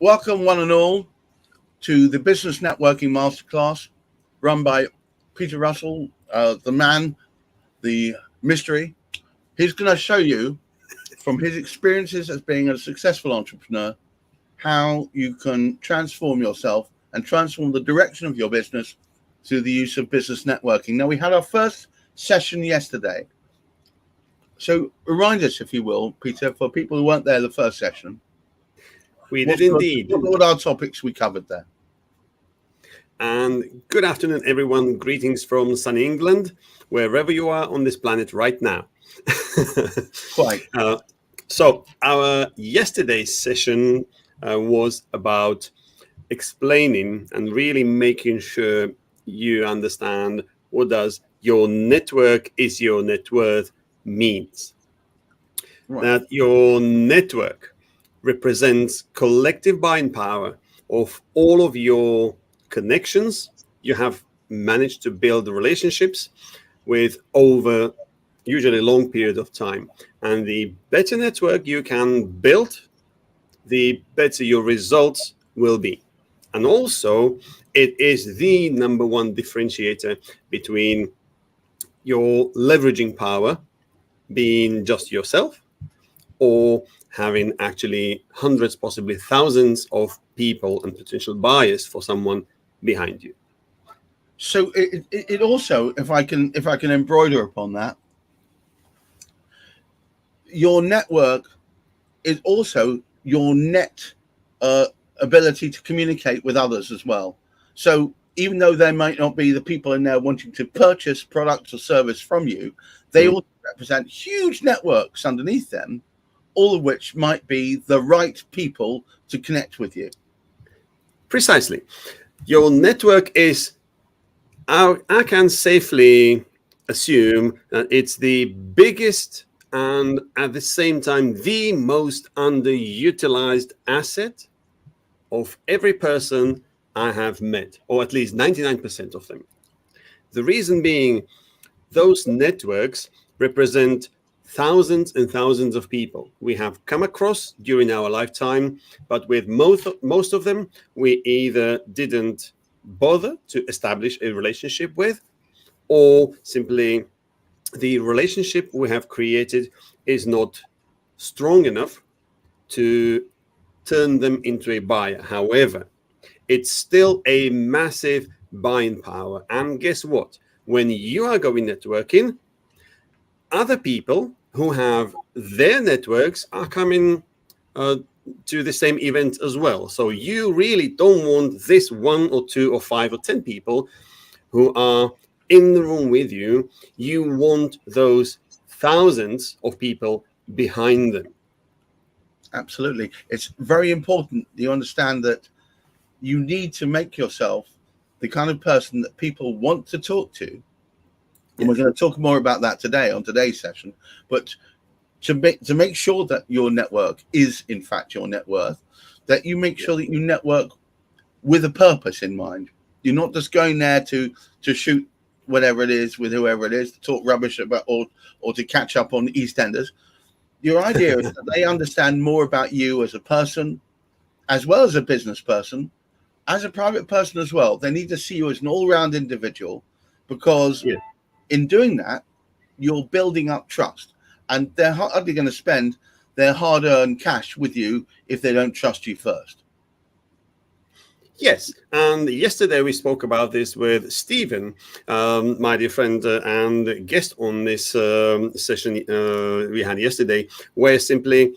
Welcome, one and all, to the Business Networking Masterclass run by Peter Russell, the man, the mystery. He's going to show you, from his experiences as being a successful entrepreneur, how you can transform yourself and transform the direction of your business through the use of business networking. Now, we had our first session yesterday. So remind us, if you will, Peter, for people who weren't there the first session. We did indeed. What are our topics we covered there? And good afternoon, everyone. Greetings from sunny England, wherever you are on this planet right now. Quite. So our yesterday's session was about explaining and really making sure you understand what does your network is your net worth means. Right. That your network represents collective buying power of all of your connections you have managed to build relationships with over usually a long period of time. And the better network you can build, the better your results will be. And also, it is the number one differentiator between your leveraging power being just yourself or having actually hundreds, possibly thousands of people and potential buyers for someone behind you. So it also, if I can embroider upon that, your network is also your net ability to communicate with others as well. So even though they might not be the people in there wanting to purchase products or service from you, they also represent huge networks underneath them, all of which might be the right people to connect with you. Precisely. Your network is, I can safely assume that it's the biggest and at the same time the most underutilized asset of every person I have met, or at least 99% of them. The reason being, those networks represent thousands and thousands of people we have come across during our lifetime, but with most of them, we either didn't bother to establish a relationship with, or simply the relationship we have created is not strong enough to turn them into a buyer. However, it's still a massive buying power. And guess what? When you are going networking, other people who have their networks are coming to the same event as well. So you really don't want this 1 or 2 or 5 or 10 people who are in the room with you. You want those thousands of people behind them. Absolutely. It's very important you understand that you need to make yourself the kind of person that people want to talk to. And we're going to talk more about that today on today's session. But to make sure that your network is, in fact, your net worth, that you make sure that you network with a purpose in mind. You're not just going there to shoot whatever it is with whoever it is, to talk rubbish about or to catch up on EastEnders. Your idea is that they understand more about you as a person, as well as a business person, as a private person as well. They need to see you as an all-round individual, because in doing that, you're building up trust. And they're hardly going to spend their hard-earned cash with you if they don't trust you first. Yes, and yesterday we spoke about this with Stephen, my dear friend and guest on this session we had yesterday, where simply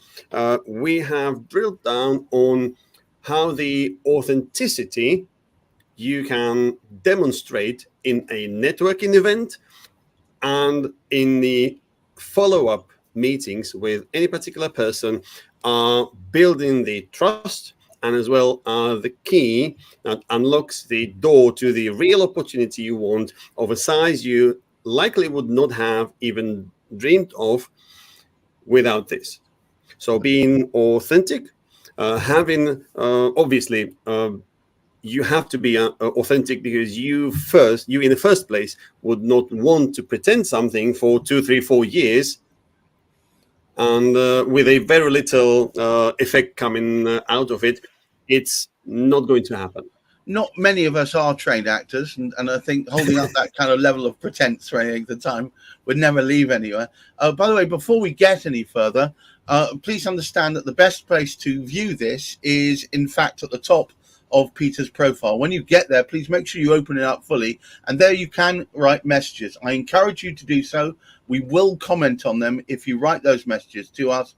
we have drilled down on how the authenticity you can demonstrate in a networking event and in the follow-up meetings with any particular person are building the trust, and as well the key that unlocks the door to the real opportunity you want of a size you likely would not have even dreamed of without this. So being authentic, having obviously you have to be authentic, because you in the first place would not want to pretend something for 2, 3, 4 years and with a very little effect coming out of it it's not going to happen. Not many of us are trained actors, and I think holding up that kind of level of pretense for any of the time would never leave anywhere. By the way, before we get any further, please understand that the best place to view this is, in fact, at the top of Peter's profile. When you get there, please make sure you open it up fully, and there you can write messages. I encourage you to do so. We will comment on them if you write those messages to us.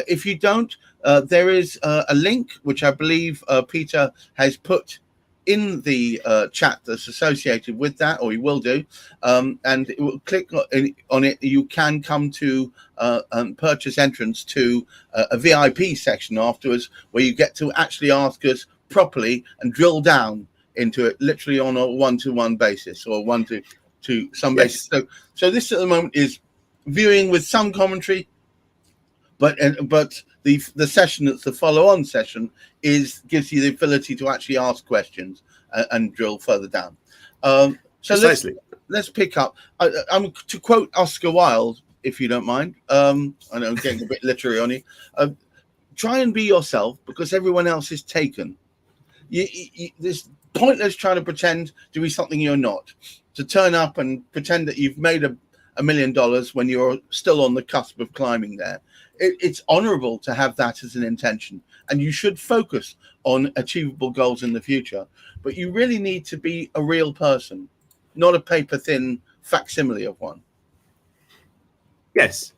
If you don't, there is a link which I believe Peter has put in the chat that's associated with that, or you will do, and it will click on it. You can come to purchase entrance to a VIP section afterwards, where you get to actually ask us properly and drill down into it, literally on a one-to-one basis, or one to some basis. So this at the moment is viewing with some commentary, but the session that's the follow-on session gives you the ability to actually ask questions and drill further down. So let's pick up. I'm to quote Oscar Wilde, if you don't mind. I know I'm getting a bit literary on you. Try and be yourself, because everyone else is taken. There's pointless trying to pretend to be something you're not. To turn up and pretend that you've made $1 million when you're still on the cusp of climbing there. It's honorable to have that as an intention, and you should focus on achievable goals in the future. But you really need to be a real person, not a paper-thin facsimile of one. Yes.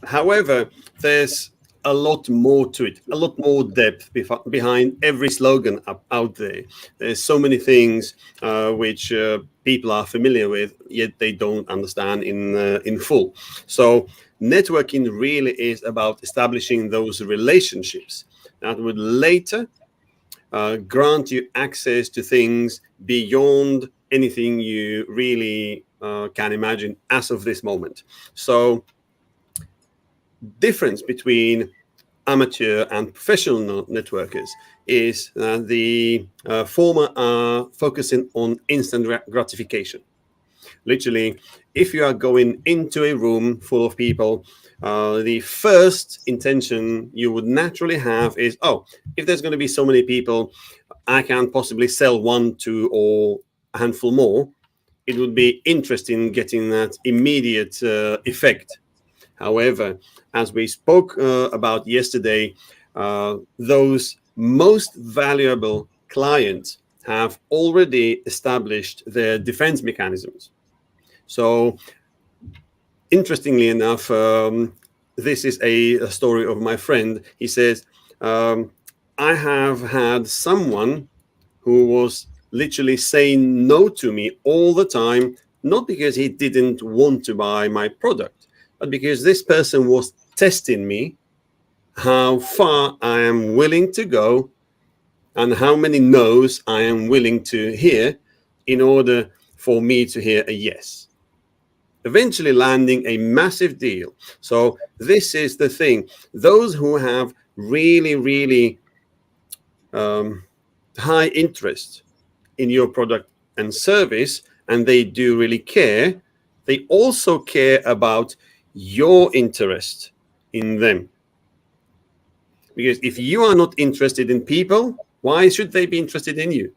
However, there's a lot more to it, a lot more depth behind every slogan out there. There's so many things which people are familiar with, yet they don't understand in full. So networking really is about establishing those relationships that would later grant you access to things beyond anything you really can imagine as of this moment. So difference between amateur and professional networkers is the former are focusing on instant gratification. Literally, if you are going into a room full of people, the first intention you would naturally have is, if there's going to be so many people, I can possibly sell 1, 2, or a handful more. It would be interesting getting that immediate effect. However, as we spoke about yesterday, those most valuable clients have already established their defense mechanisms. So, interestingly enough, this is a story of my friend. He says, I have had someone who was literally saying no to me all the time, not because he didn't want to buy my product, but because this person was testing me, how far I am willing to go and how many no's I am willing to hear in order for me to hear a yes. Eventually landing a massive deal. So this is the thing. Those who have really, really high interest in your product and service, and they do really care, they also care about your interest in them. Because if you are not interested in people, why should they be interested in you?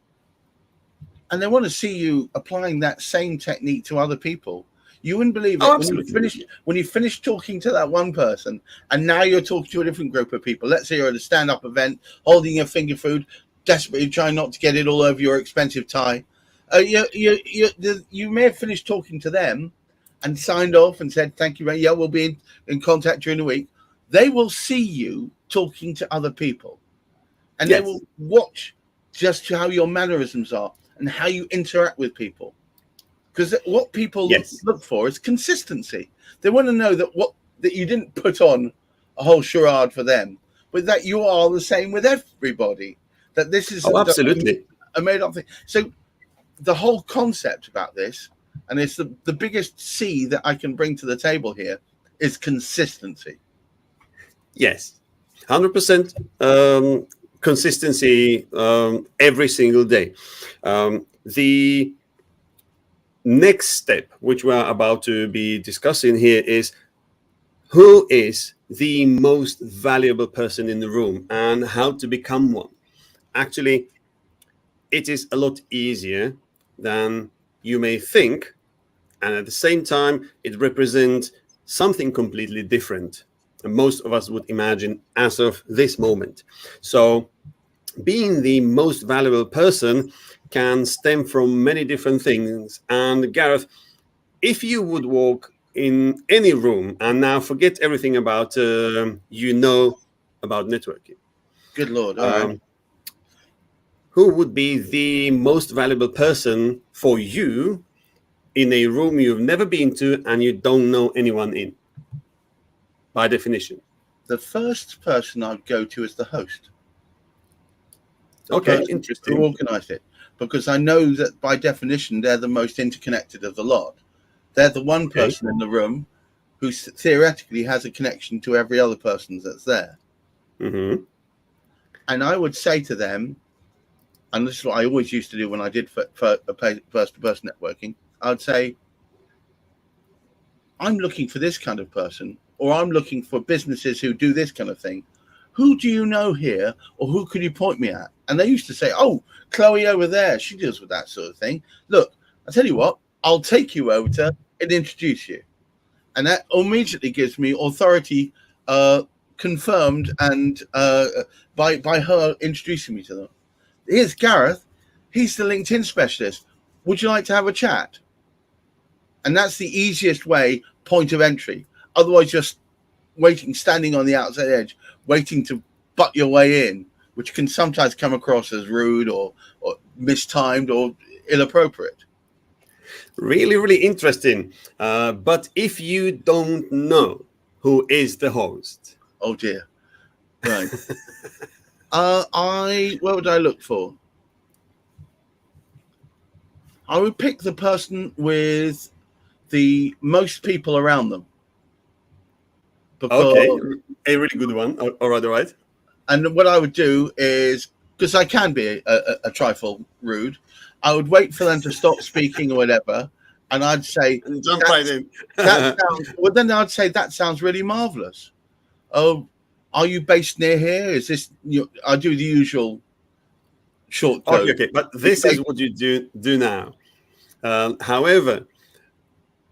And they want to see you applying that same technique to other people. You wouldn't believe it. When you finish talking to that one person, and now you're talking to a different group of people. Let's say you're at a stand-up event, holding your finger food, desperately trying not to get it all over your expensive tie. You may have finished talking to them and signed off and said, thank you, yeah, we'll be in contact during the week. They will see you talking to other people, and they will watch just how your mannerisms are and how you interact with people. Because what people look for is consistency. They want to know that you didn't put on a whole charade for them, but that you are the same with everybody. That this is absolutely a made-up thing. So the whole concept about this, and it's the biggest C that I can bring to the table here, is consistency. Yes, 100% consistency every single day. The next step, which we are about to be discussing here, is who is the most valuable person in the room and how to become one. actually, it is a lot easier than you may think. And at the same time, it represents something completely different. And most of us would imagine as of this moment. So being the most valuable person can stem from many different things. And Gareth, if you would walk in any room and now forget everything about about networking, Good Lord. All right. who would be the most valuable person for you in a room you've never been to and you don't know anyone in, by definition? The first person I'd go to is the host. Okay, Who interesting. organised it, because I know that by definition they're the most interconnected of the lot. They're the one Okay. person in the room who theoretically has a connection to every other person that's there. Mm-hmm. And I would say to them, and this is what I always used to do when I did first-to-person networking, I would say, I'm looking for this kind of person, or I'm looking for businesses who do this kind of thing. Who do you know here, or who could you point me at? And they used to say, oh, Chloe over there, she deals with that sort of thing. Look, I tell you what, I'll take you over to and introduce you. And that immediately gives me authority confirmed and by her introducing me to them. Here's Gareth. He's the LinkedIn specialist. Would you like to have a chat? And that's the easiest point of entry. Otherwise, just standing on the outside edge, waiting to butt your way in, which can sometimes come across as rude or mistimed or inappropriate. Really, really interesting. But if you don't know who is the host, oh dear, right? What would I look for? I would pick the person with the most people around them. Okay, a really good one. All right. And what I would do is, because I can be a trifle rude, I would wait for them to stop speaking or whatever, and I'd say, jump right in. well, then I'd say, that sounds really marvelous. Oh, are you based near here? Is this? I do the usual short code. Okay. But this is what you do now. However,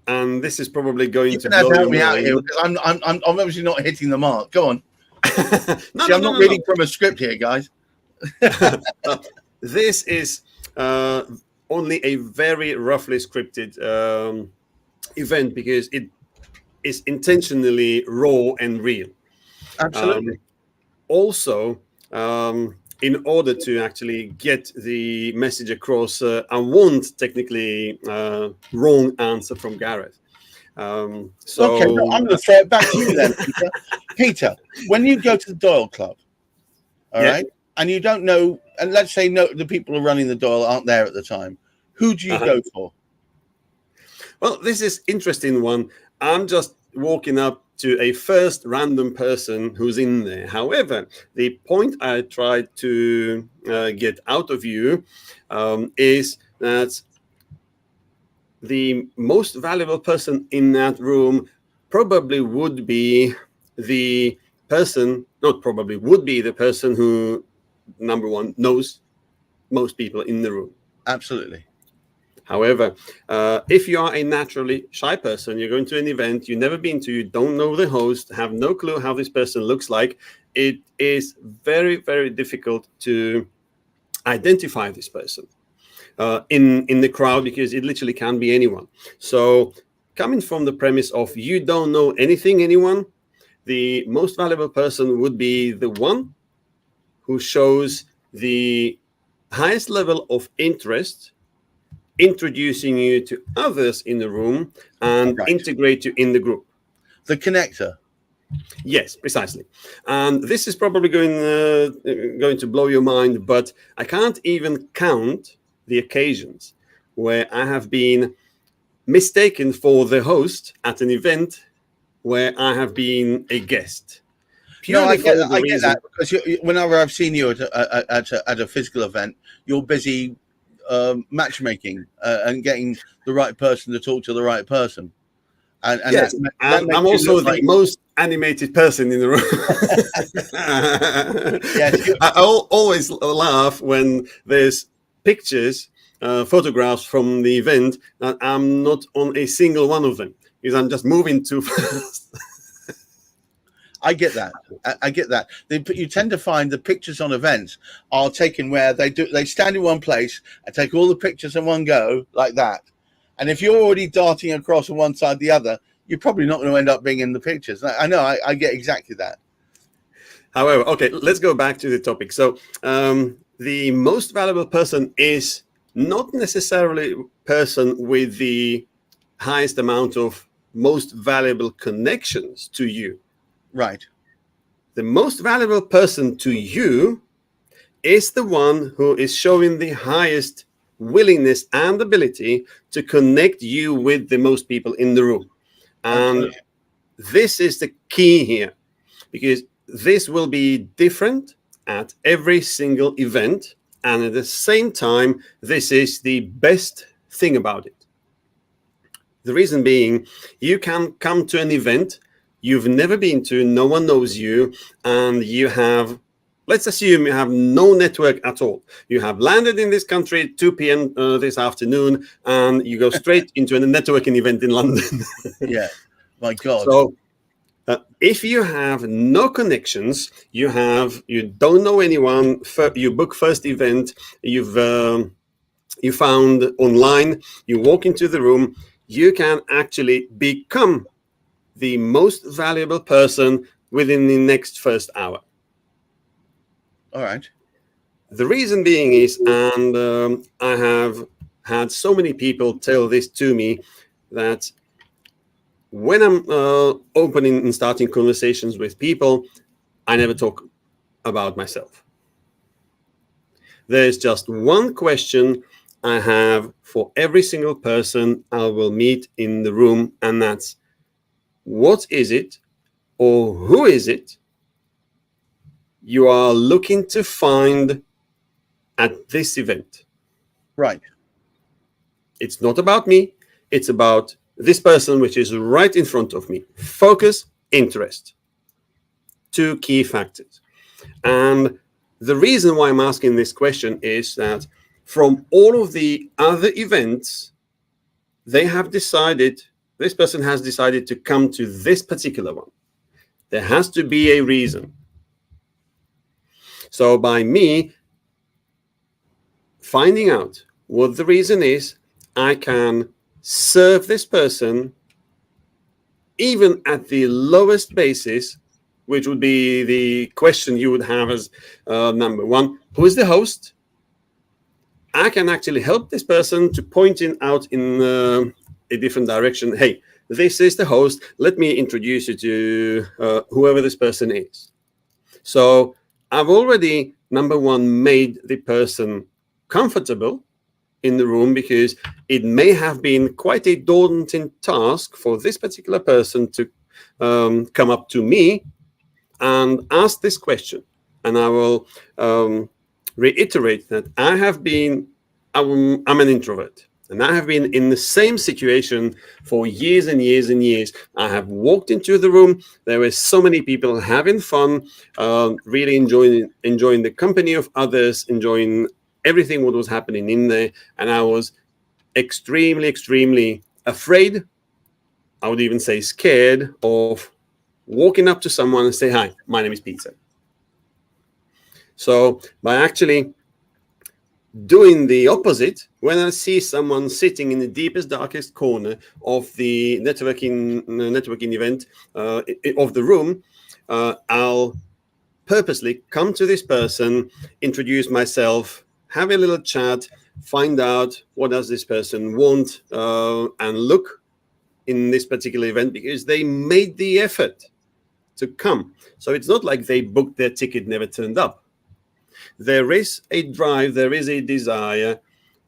and this is probably going to blow your mind. Here, because I'm obviously not hitting the mark. Go on. I'm not reading from a script here, guys. This is only a very roughly scripted event because it is intentionally raw and real. Absolutely. Also, in order to actually get the message across, I want technically wrong answer from Gareth. Okay, no, I'm going to throw it back to you then, Peter. Peter, when you go to the Doyle Club, all right, and you don't know, and let's say the people who are running the Doyle aren't there at the time, who do you go for? Well, this is interesting one. I'm just walking up to a first random person who's in there. However, the point I tried to get out of you is that the most valuable person in that room probably would be the person, not probably, would be the person who, number one, knows most people in the room. Absolutely. However, if you are a naturally shy person, you're going to an event you've never been to, you don't know the host, have no clue how this person looks like, it is very, very difficult to identify this person in the crowd, because it literally can be anyone. So coming from the premise of you don't know anyone, the most valuable person would be the one who shows the highest level of interest, introducing you to others in the room and integrate you in the group. The connector. Yes, precisely. And this is probably going to blow your mind, but I can't even count the occasions where I have been mistaken for the host at an event where I have been a guest. I get that, because whenever I've seen you at a physical event, you're busy matchmaking and getting the right person to talk to the right person. And yes, I'm also the most animated person in the room. Yes, I always laugh when there's pictures, photographs from the event that I'm not on a single one of them because I'm just moving too fast. I get that. I get that. You tend to find the pictures on events are taken where they stand in one place and take all the pictures in one go like that. And if you're already darting across from one side to the other, you're probably not going to end up being in the pictures. I know. I get exactly that. However, okay, let's go back to the topic. So the most valuable person is not necessarily person with the highest amount of most valuable connections to you. Right. The most valuable person to you is the one who is showing the highest willingness and ability to connect you with the most people in the room. And Absolutely. this is the key here, because this will be different at every single event. And at the same time, this is the best thing about it. The reason being, you can come to an event you've never been to, no one knows you, and you have, let's assume you have no network at all. You have landed in this country at 2 p.m. This afternoon, and you go straight into a networking event in London. Yeah. My God. So if you have no connections, you don't know anyone, you book first event, you found online, you walk into the room, you can actually become the most valuable person within the next first hour. All right. The reason being is, and I have had so many people tell this to me, that when I'm opening and starting conversations with people, I never talk about myself. There's just one question I have for every single person I will meet in the room, and that's, what is it or who is it you are looking to find at this event? Right. It's not about me. It's about this person, which is right in front of me. Focus, interest. Two key factors. And the reason why I'm asking this question is that from all of the other events, this person has decided to come to this particular one. There has to be a reason. So by me finding out what the reason is, I can serve this person even at the lowest basis, which would be the question you would have as number one, who is the host? I can actually help this person to point out in a different direction. Hey, this is the host. Let me introduce you to whoever this person is. So I've already, number one, made the person comfortable in the room, because it may have been quite a daunting task for this particular person to come up to me and ask this question. And I will reiterate that I'm an introvert, and I have been in the same situation for years and years and years. I have walked into the room. There were so many people having fun, really enjoying the company of others, enjoying everything what was happening in there. And I was extremely, extremely afraid. I would even say scared of walking up to someone and say, hi, my name is Peter. So by actually doing the opposite, when I see someone sitting in the deepest, darkest corner of the networking event of the room, I'll purposely come to this person, introduce myself, have a little chat, find out what does this person want, and look in this particular event, because they made the effort to come. So it's not like they booked their ticket, never turned up. There is a drive, there is a desire,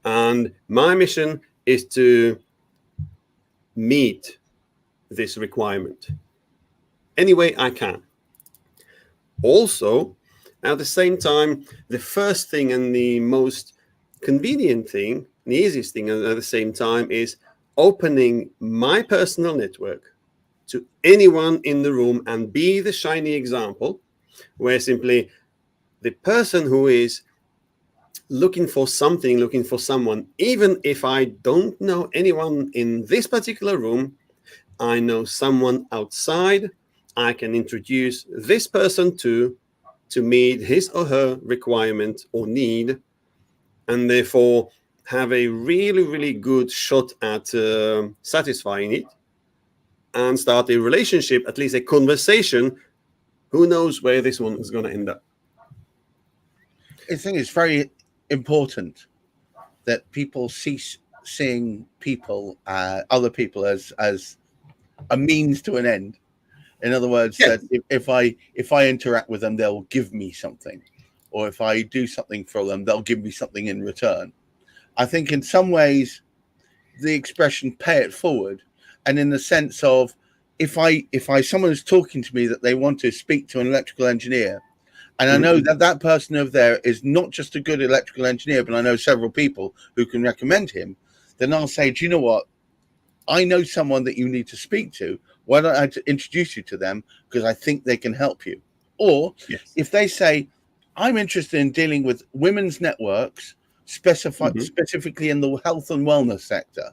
and my mission is to meet this requirement any way I can. Also, at the same time, the first thing and the most convenient thing, the easiest thing at the same time, is opening my personal network to anyone in the room and be the shiny example, where simply the person who is looking for something, looking for someone, even if I don't know anyone in this particular room, I know someone outside I can introduce this person to meet his or her requirement or need, and therefore have a really, really good shot at satisfying it and start a relationship, at least a conversation. Who knows where this one is going to end up? I think it's very important that people cease seeing people, other people, as a means to an end. In other words, Yes. that if I interact with them, they'll give me something, or if I do something for them, they'll give me something in return. I think in some ways the expression "pay it forward," and in the sense of if I someone is talking to me that they want to speak to an electrical engineer, and I know that that person over there is not just a good electrical engineer, but I know several people who can recommend him, then I'll say, do you know what? I know someone that you need to speak to. Why don't I introduce you to them? Because I think they can help you. Or Yes. if they say, I'm interested in dealing with women's networks, specifically in the health and wellness sector,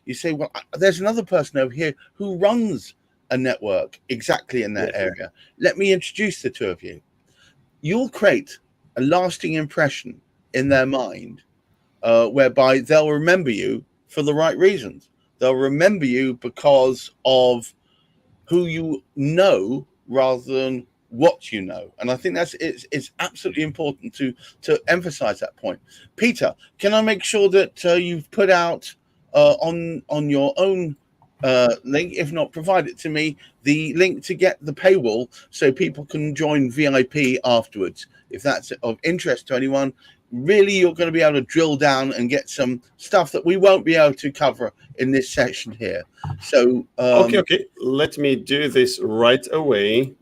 you say, well, there's another person over here who runs a network exactly in that Yes. area. Let me introduce the two of you. You'll create a lasting impression in their mind, whereby they'll remember you for the right reasons. They'll remember you because of who you know rather than what you know. And I think it's absolutely important to emphasize that point. Peter, can I make sure that you've put out on your own link, if not provide it to me, the link to get the paywall so people can join VIP afterwards, if that's of interest to anyone. Really, you're going to be able to drill down and get some stuff that we won't be able to cover in this session here. So Okay. Let me do this right away.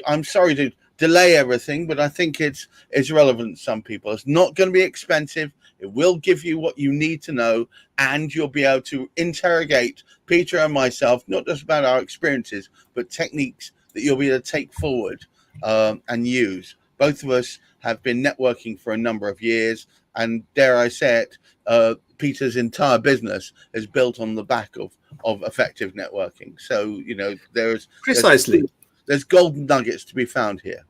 I'm sorry to delay everything, but I think it's relevant to some people. It's not going to be expensive. It will give you what you need to know, and you'll be able to interrogate Peter and myself, not just about our experiences, but techniques that you'll be able to take forward and use. Both of us have been networking for a number of years, and dare I say it, Peter's entire business is built on the back of effective networking. So, Precisely. there's golden nuggets to be found here.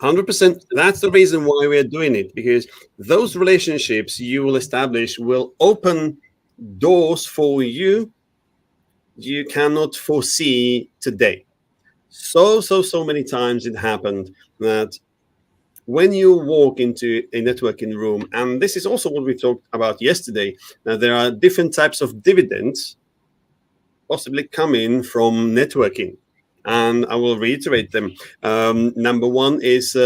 100%. That's the reason why we're doing it, because those relationships you will establish will open doors for you cannot foresee today. So many times it happened that when you walk into a networking room, and this is also what we talked about yesterday, that there are different types of dividends possibly coming from networking. And I will reiterate them. Number one is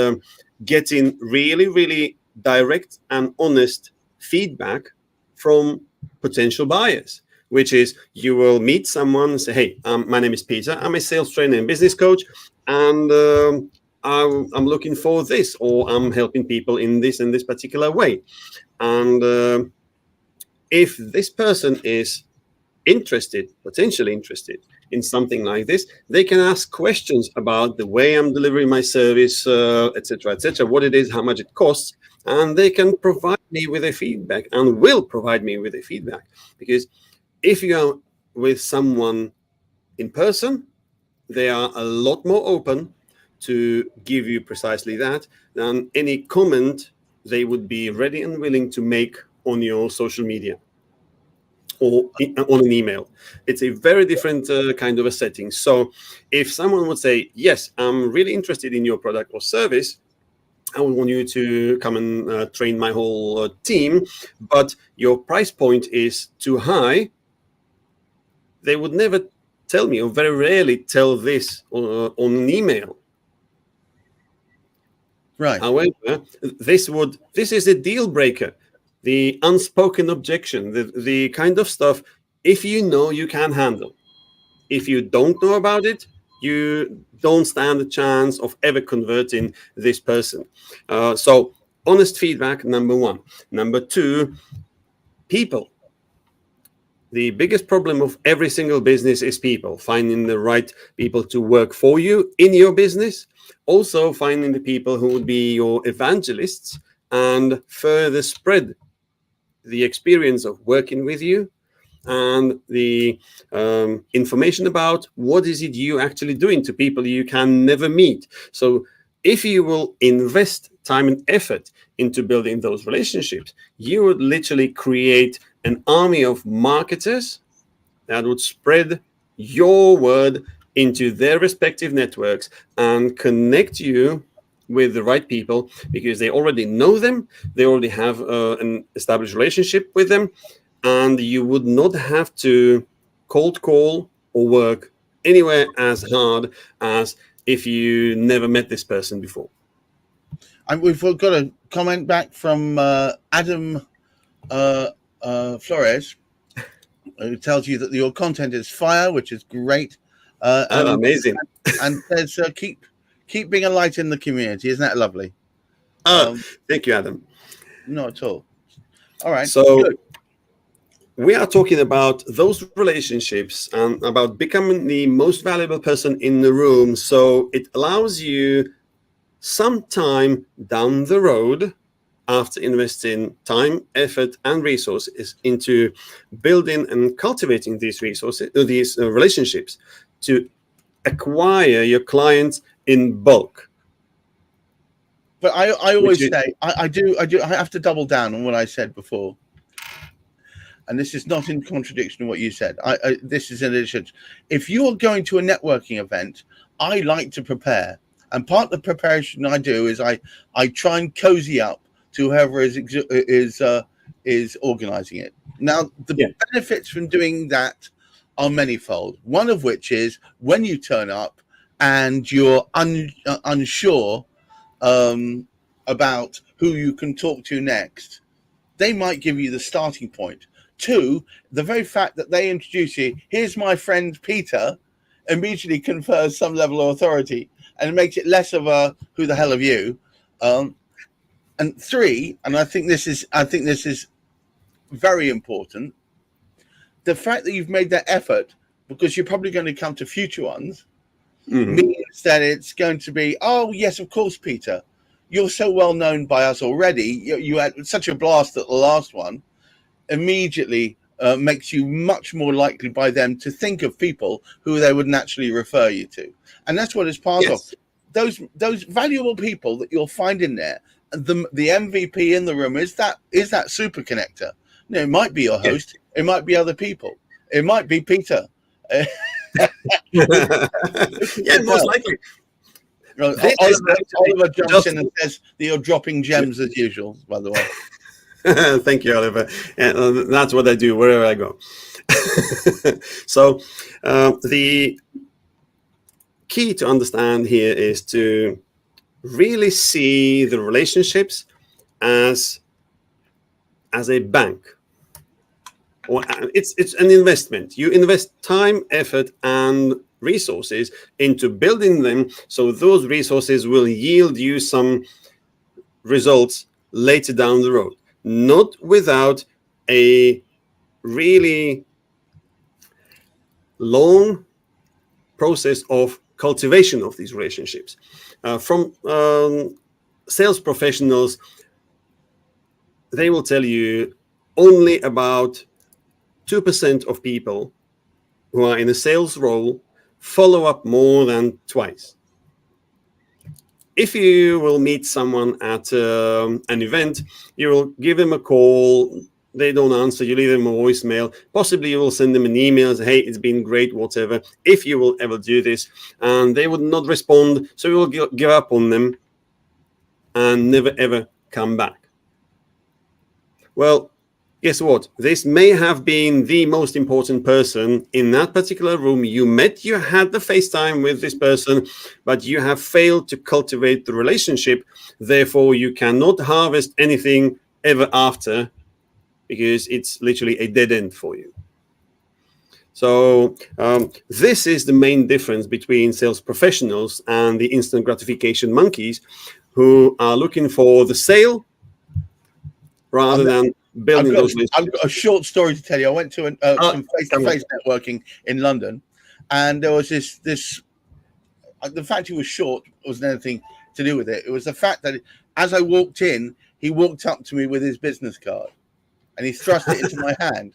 getting really, really direct and honest feedback from potential buyers, which is you will meet someone and say, hey, my name is Peter. I'm a sales trainer and business coach, and I'm looking for this, or I'm helping people in this and this particular way. And if this person is potentially interested in something like this, they can ask questions about the way I'm delivering my service, etc., what it is, how much it costs, and they can provide me with a feedback and will provide me with a feedback. Because if you are with someone in person, they are a lot more open to give you precisely that than any comment they would be ready and willing to make on your social media or on an email. It's a very different kind of a setting. So if someone would say, yes, I'm really interested in your product or service, I would want you to come and train my whole team, but your price point is too high, they would never tell me, or very rarely tell this on an email. Right. However, this is a deal breaker. The unspoken objection, the kind of stuff, if you know, you can handle. If you don't know about it, you don't stand a chance of ever converting this person. So honest feedback, number one. Number two, people. the biggest problem of every single business is people, finding the right people to work for you in your business. Also finding the people who would be your evangelists and further spread the experience of working with you and the information about what is it you actually doing to people you can never meet. So if you will invest time and effort into building those relationships, you would literally create an army of marketers that would spread your word into their respective networks and connect you with the right people, because they already know them, they already have an established relationship with them, and you would not have to cold call or work anywhere as hard as if you never met this person before. And we've got a comment back from Adam Flores, who tells you that your content is fire, which is great. Amazing. And says, keep being a light in the community. Isn't that lovely? Thank you, Adam. Not at all. All right. So good. We are talking about those relationships and about becoming the most valuable person in the room. So it allows you some time down the road, after investing time, effort, and resources into building and cultivating these resources, these relationships, to acquire your clients in bulk. But I always say I have to double down on what I said before, and this is not in contradiction to what you said. This is in addition. If you are going to a networking event, I like to prepare, and part of the preparation I do is I try and cozy up to whoever is organizing it. Now, the benefits from doing that are manifold. One of which is when you turn up and you're unsure about who you can talk to next, they might give you the starting point. Two, the very fact that they introduce you, here's my friend Peter, immediately confers some level of authority, and it makes it less of a who the hell are you. And three, and I think this is very important, the fact that you've made that effort, because you're probably going to come to future ones, means that it's going to be, oh yes, of course, Peter, you're so well known by us already. You had such a blast at the last one. Immediately makes you much more likely by them to think of people who they would naturally refer you to, and that's what it's part of. Those valuable people that you'll find in there. The MVP in the room is that super connector. No, it might be your host. It might be other people. It might be Peter. Most likely. Oliver jumps in and says that you're dropping gems as usual, by the way. Thank you, Oliver. That's what I do wherever I go. So the key to understand here is to really see the relationships as a bank. Or it's an investment. You invest time, effort, and resources into building them, so those resources will yield you some results later down the road, not without a really long process of cultivation of these relationships. From sales professionals, they will tell you only about 2% of people who are in a sales role follow up more than twice. If you will meet someone at an event, you will give them a call, they don't answer, you leave them a voicemail, possibly you will send them an email, say, hey, it's been great, whatever, if you will ever do this, and they would not respond, so you will give up on them and never ever come back. Well, guess what? This may have been the most important person in that particular room. You met, you had the FaceTime with this person, but you have failed to cultivate the relationship. Therefore, you cannot harvest anything ever after, because it's literally a dead end for you. So this is the main difference between sales professionals and the instant gratification monkeys, who are looking for the sale rather than building those I've relationships. got a short story to tell you. I went to some Come on. face-to-face networking in London, and there was this. The fact he was short wasn't anything to do with it. It was the fact that as I walked in, he walked up to me with his business card, and he thrust it into my hand,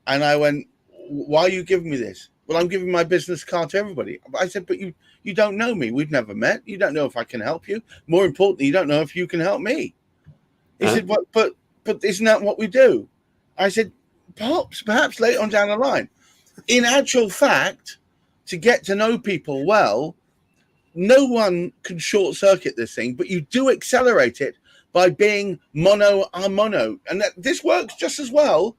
and I went, "Why are you giving me this?" "Well, I'm giving my business card to everybody." I said, "But you don't know me. We've never met. You don't know if I can help you. More importantly, you don't know if you can help me." He said, But isn't that what we do?" I said, perhaps later on down the line. In actual fact, to get to know people well, no one can short circuit this thing, but you do accelerate it by being mono a mono. And this works just as well.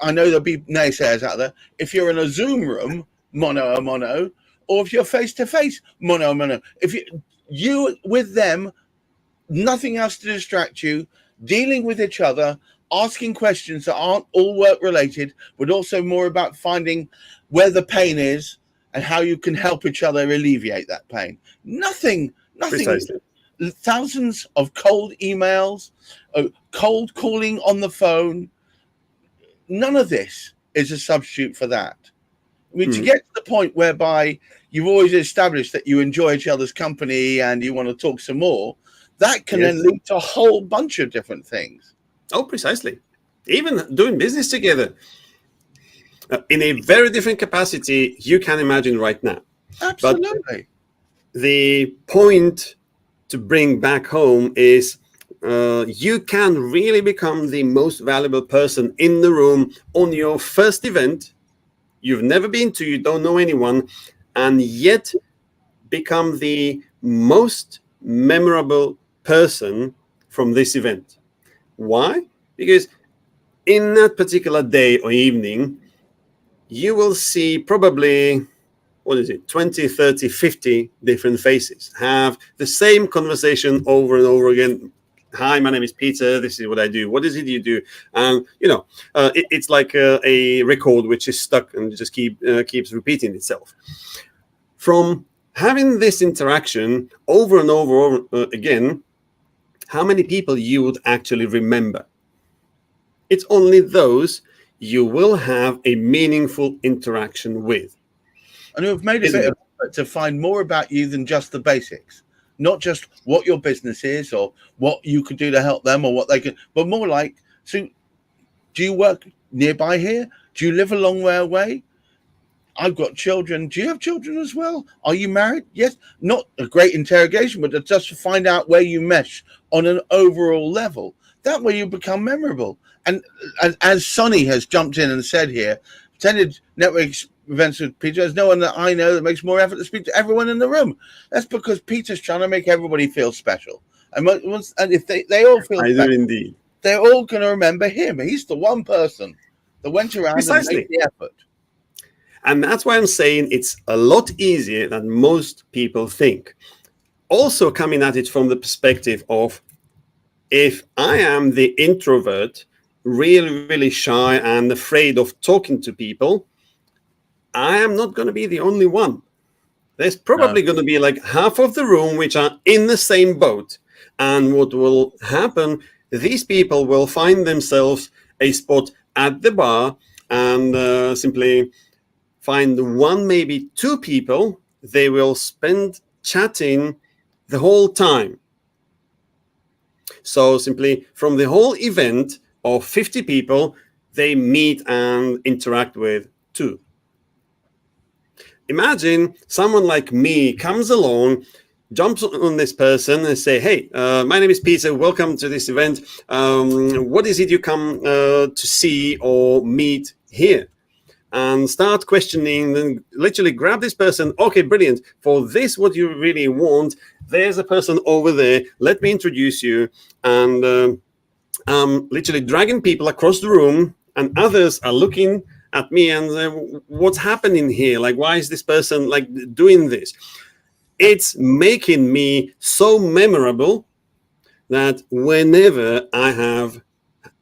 I know there'll be naysayers out there. If you're in a Zoom room, mono a mono, or if you're face to face, mono a mono. If you with them, nothing else to distract you, dealing with each other, asking questions that aren't all work related, but also more about finding where the pain is and how you can help each other alleviate that pain. Nothing. Precisely. Thousands of cold emails, cold calling on the phone. None of this is a substitute for that. I mean, to get to the point whereby you've always established that you enjoy each other's company and you want to talk some more, that can then lead to a whole bunch of different things. Oh, precisely. Even doing business together in a very different capacity you can imagine right now. Absolutely. But the point to bring back home is you can really become the most valuable person in the room on your first event you've never been to, you don't know anyone, and yet become the most memorable person from this event. Why? Because in that particular day or evening, you will see probably, 20, 30, 50 different faces have the same conversation over and over again. "Hi, my name is Peter. This is what I do. What is it you do?" And it's like a record which is stuck and just keeps repeating itself. From having this interaction over and over again, how many people you would actually remember? It's only those you will have a meaningful interaction with. And who have made a bit of effort to find more about you than just the basics. Not just what your business is or what you could do to help them or what they can, but more like, so do you work nearby here? Do you live a long way away? I've got children. Do you have children as well? Are you married? Yes. Not a great interrogation, but just to find out where you mesh on an overall level. That way you become memorable. And as Sonny has jumped in and said here, attended network events with Peter. There's no one that I know that makes more effort to speak to everyone in the room. That's because Peter's trying to make everybody feel special. And if they all feel special, do indeed. They're all going to remember him. He's the one person that went around and made the effort. And that's why I'm saying it's a lot easier than most people think. Also coming at it from the perspective of, if I am the introvert, really, really shy and afraid of talking to people, I am not going to be the only one. There's probably going to be like half of the room which are in the same boat. And what will happen, these people will find themselves a spot at the bar and simply find one, maybe two people. They will spend chatting the whole time. So simply from the whole event of 50 people, they meet and interact with 2. Imagine someone like me comes along, jumps on this person and say, "Hey, my name is Peter. Welcome to this event. What is it you come to see or meet here?" And start questioning, then literally grab this person. "Okay, brilliant. For this, what you really want, there's a person over there. Let me introduce you." And literally dragging people across the room, and others are looking at me and what's happening here? Like, why is this person like doing this? It's making me so memorable that whenever I have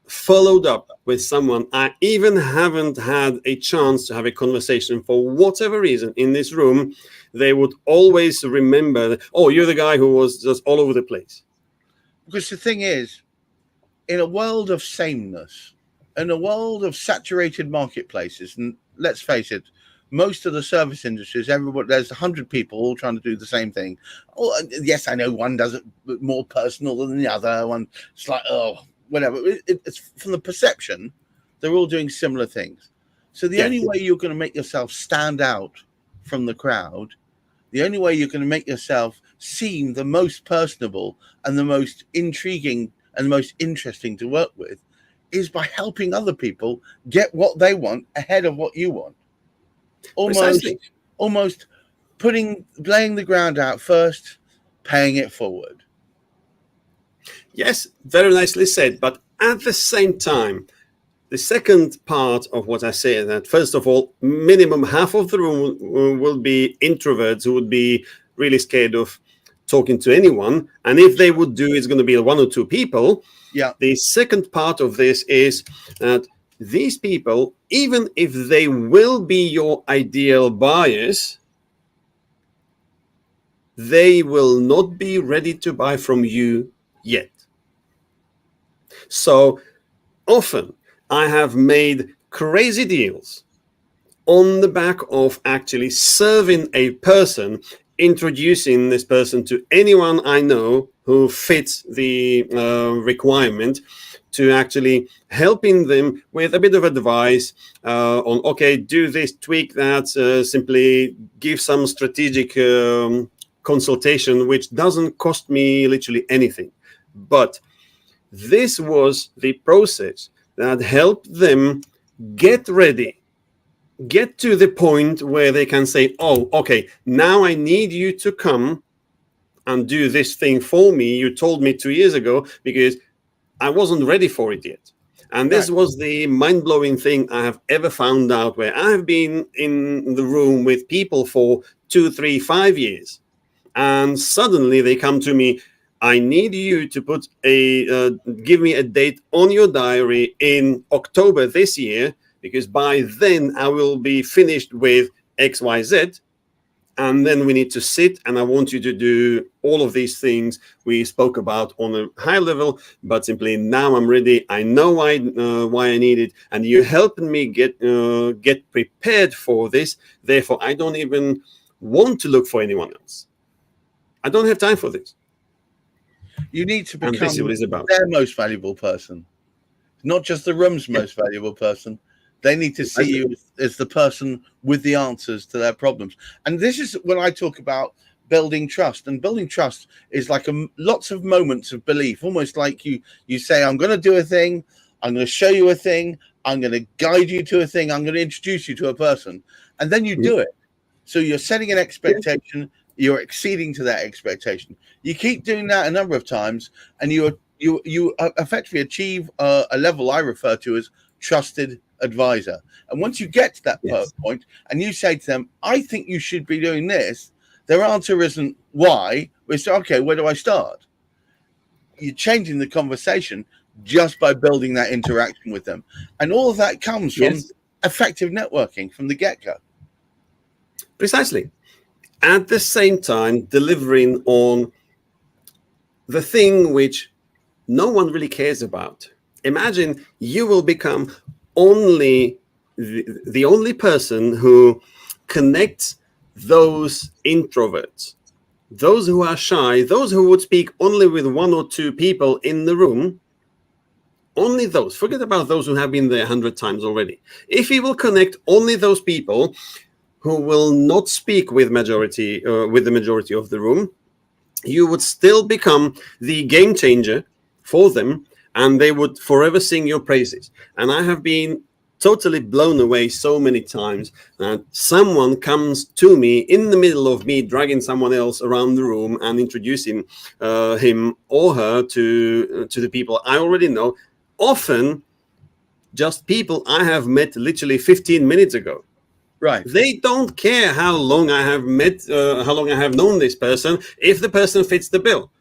followed up with someone I even haven't had a chance to have a conversation for whatever reason in this room, they would always remember that, "Oh, you're the guy who was just all over the place." Because the thing is, in a world of sameness, in a world of saturated marketplaces, and let's face it, most of the service industries, everybody, there's 100 people all trying to do the same thing. Oh, yes, I know one does it more personal than the other. One, it's like, oh, whatever. It's from the perception, they're all doing similar things. So the only way you're going to make yourself stand out from the crowd, the only way you're going to make yourself seem the most personable and the most intriguing and the most interesting to work with is by helping other people get what they want ahead of what you want. Almost laying the ground out first, paying it forward. Yes, very nicely said. But at the same time, the second part of what I say, that first of all, minimum half of the room will be introverts who would be really scared of talking to anyone. And if they would do, it's going to be one or two people. Yeah. The second part of this is that these people, even if they will be your ideal buyers, they will not be ready to buy from you yet. So often I have made crazy deals on the back of actually serving a person, introducing this person to anyone I know who fits the requirement, to actually helping them with a bit of advice on, okay, do this, tweak that, simply give some strategic consultation, which doesn't cost me literally anything. But this was the process that helped them get ready, get to the point where they can say, oh, okay, now I need you to come and do this thing for me you told me 2 years ago, because I wasn't ready for it yet. And this was the mind-blowing thing I have ever found out, where I have been in the room with people for 2, 3, 5 years. And suddenly they come to me, I need you to put give me a date on your diary in October this year, because by then I will be finished with XYZ. And then we need to sit, and I want you to do all of these things we spoke about on a high level, but simply now I'm ready. I know why I need it, and you helped me get prepared for this. Therefore, I don't even want to look for anyone else. I don't have time for this. You need to become their most valuable person, not just the room's most valuable person. They need to see you as the person with the answers to their problems. And this is when I talk about building trust. And building trust is like lots of moments of belief, almost like you say, I'm going to do a thing, I'm going to show you a thing, I'm going to guide you to a thing, I'm going to introduce you to a person, and then you do it. So you're setting an expectation, you're exceeding to that expectation. You keep doing that a number of times, and you effectively achieve a level I refer to as trusted advisor. And once you get to that point and you say to them, I think you should be doing this, their answer isn't why. It's okay, where do I start? You're changing the conversation just by building that interaction with them. And all of that comes from effective networking from the get-go. Precisely. At the same time, delivering on the thing which no one really cares about. Imagine you will become the only person who connects those introverts, those who are shy, those who would speak only with 1 or 2 people in the room. Only those. Forget about those who have been there 100 times already. If you will connect only those people who will not speak with the majority of the room, you would still become the game changer for them, and they would forever sing your praises. And I have been totally blown away so many times that someone comes to me in the middle of me dragging someone else around the room and introducing him or her to the people I already know, often just people I have met literally 15 minutes ago. Right. They don't care how long I have known this person, if the person fits the bill.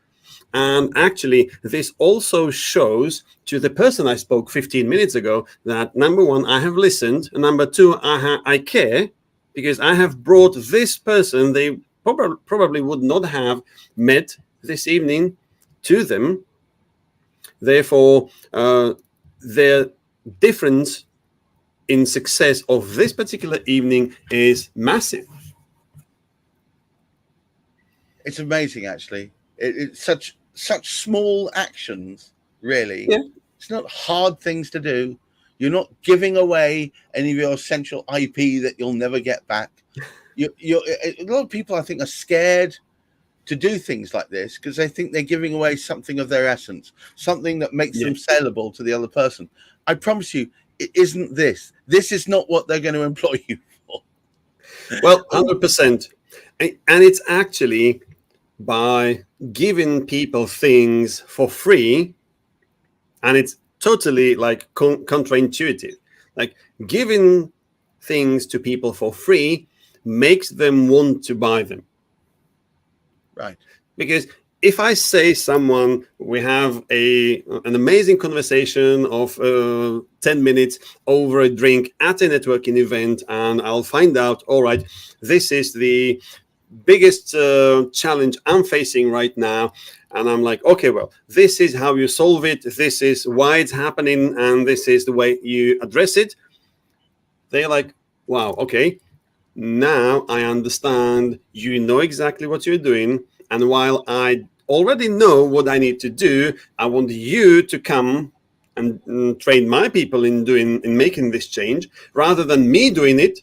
And actually, this also shows to the person I spoke 15 minutes ago that, number one, I have listened. And number two, I care, because I have brought this person they probably would not have met this evening to them. Therefore, their difference in success of this particular evening is massive. It's amazing, actually. It's such small actions, really. Yeah. It's not hard things to do. You're not giving away any of your essential IP that you'll never get back. A lot of people, I think, are scared to do things like this because they think they're giving away something of their essence, something that makes them saleable to the other person. I promise you, it isn't this. This is not what they're going to employ you for. Well, 100%. And it's actually by giving people things for free, and it's totally like counterintuitive. Like giving things to people for free makes them want to buy them. Right. Because if I say someone, we have an amazing conversation of 10 minutes over a drink at a networking event, and I'll find out, all right, this is the biggest challenge I'm facing right now. And I'm like, okay, well, this is how you solve it. This is why it's happening. And this is the way you address it. They're like, wow, okay. Now I understand you know exactly what you're doing. And while I already know what I need to do, I want you to come and train my people in making this change rather than me doing it,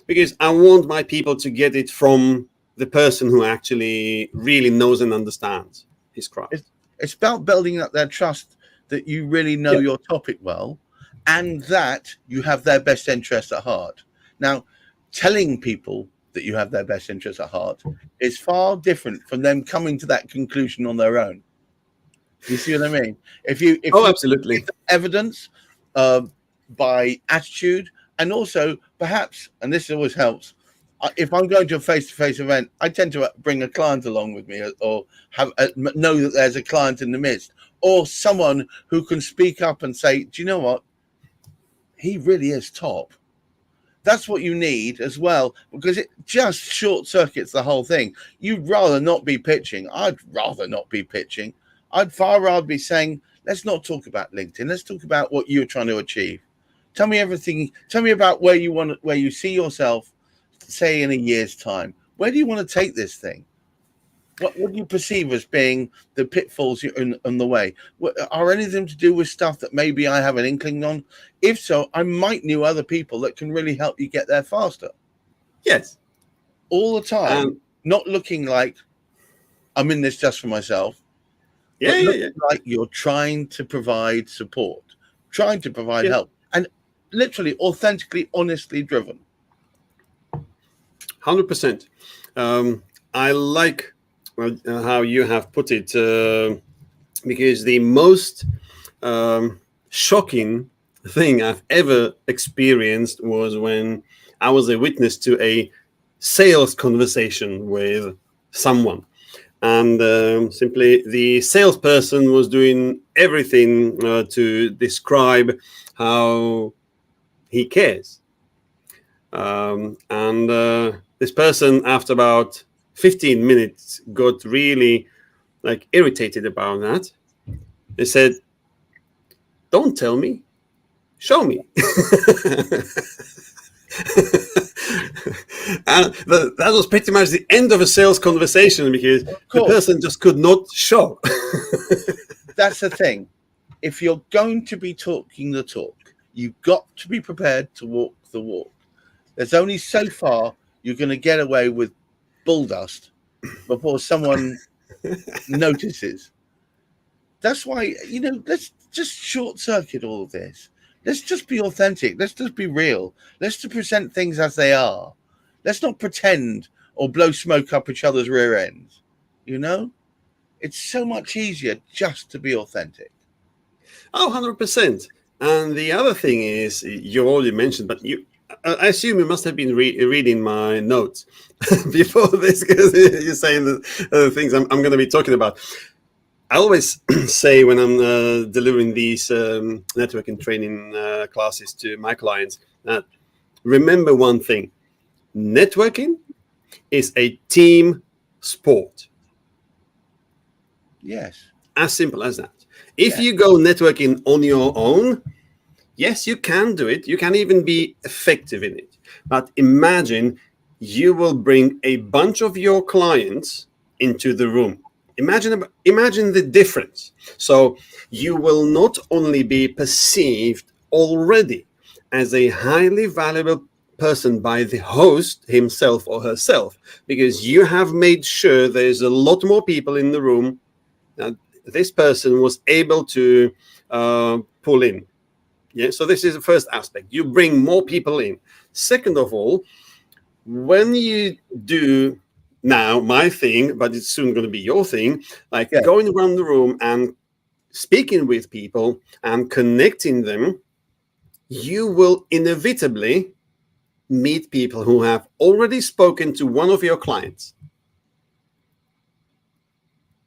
because I want my people to get it from the person who actually really knows and understands his craft. It's about building up their trust that you really know your topic well, and that you have their best interests at heart. Now, telling people that you have their best interests at heart is far different from them coming to that conclusion on their own. You see what I mean? If you Absolutely. give evidence by attitude, and also perhaps, and this always helps, if I'm going to a face-to-face event, I tend to bring a client along with me, or know that there's a client in the midst, or someone who can speak up and say, do you know what? He really is top. That's what you need as well, because it just short circuits the whole thing. You'd rather not be pitching. I'd rather not be pitching. I'd far rather be saying, let's not talk about LinkedIn. Let's talk about what you're trying to achieve. Tell me everything. Tell me about where you see yourself, say, in a year's time. Where do you want to take this thing? What do you perceive as being the pitfalls in the way? Are any of them to do with stuff that maybe I have an inkling on? If so, I might know other people that can really help you get there faster. Yes. All the time, not looking like I'm in this just for myself. Yeah. Like you're trying to provide support, trying to provide help, and literally, authentically, honestly driven. 100%. I like how you have put it, because the most shocking thing I've ever experienced was when I was a witness to a sales conversation with someone. And simply the salesperson was doing everything to describe how he cares. And this person, after about 15 minutes, got really irritated about that. They said, don't tell me, show me. And that was pretty much the end of a sales conversation, because the person just could not show. That's the thing. If you're going to be talking the talk, you've got to be prepared to walk the walk. There's only so far you're going to get away with bull dust before someone notices. That's why, let's just short circuit all of this. Let's just be authentic. Let's just be real. Let's just present things as they are. Let's not pretend or blow smoke up each other's rear ends. It's so much easier just to be authentic. Oh, 100%. And the other thing is, you already mentioned, but I assume you must have been reading my notes before this, because you're saying the things I'm going to be talking about. I always say when I'm delivering these networking training classes to my clients that remember one thing: networking is a team sport. Yes. As simple as that. If you go networking on your own, yes, you can do it. You can even be effective in it. But imagine you will bring a bunch of your clients into the room. Imagine the difference. So you will not only be perceived already as a highly valuable person by the host himself or herself, because you have made sure there's a lot more people in the room that this person was able to pull in. Yeah, so this is the first aspect. You bring more people in. Second of all, when you do now my thing, but it's soon going to be your thing, like going around the room and speaking with people and connecting them, you will inevitably meet people who have already spoken to one of your clients.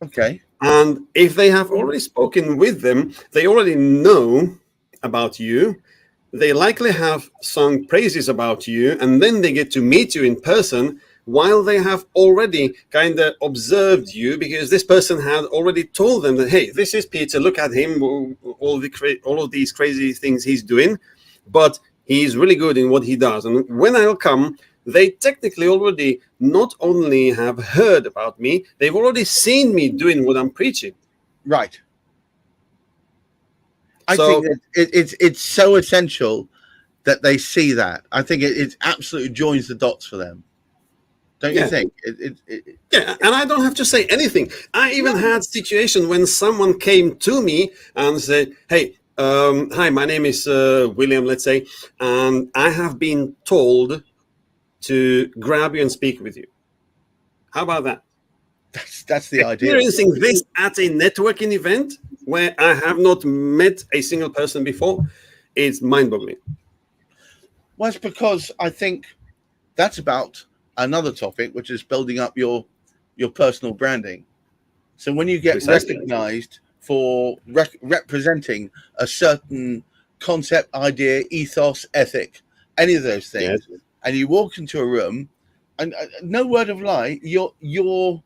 Okay. And if they have already spoken with them, they already know about you. They likely have sung praises about you, and then they get to meet you in person while they have already kind of observed you, because this person had already told them that, hey, this is Peter, look at him, all of these crazy things he's doing, but he's really good in what he does. And when I'll come, they technically already not only have heard about me, they've already seen me doing what I'm preaching. Right. I think that it's so essential that they see that. I think it absolutely joins the dots for them. Don't you think? Yeah, and I don't have to say anything. I even had situation when someone came to me and said, hey, hi, my name is William, let's say, and I have been told to grab you and speak with you. How about that? That's the idea. Experiencing this at a networking event where I have not met a single person before, it's mind-boggling. Well, it's because I think that's about another topic, which is building up your personal branding. So when you get recognized for representing a certain concept, idea, ethos, ethic, any of those things, and you walk into a room, and no word of lie, your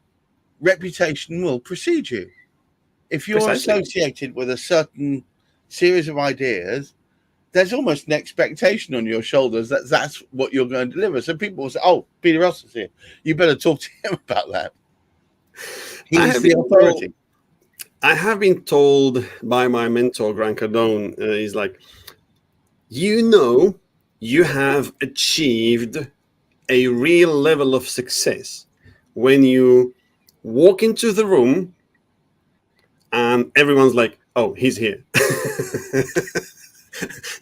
reputation will precede you. If you're associated with a certain series of ideas, there's almost an expectation on your shoulders that that's what you're going to deliver. So people will say, oh, Peter Ross is here. You better talk to him about that. He's the authority. I have been told by my mentor, Grant Cardone, he's like, you have achieved a real level of success when you walk into the room and everyone's like, oh, he's here.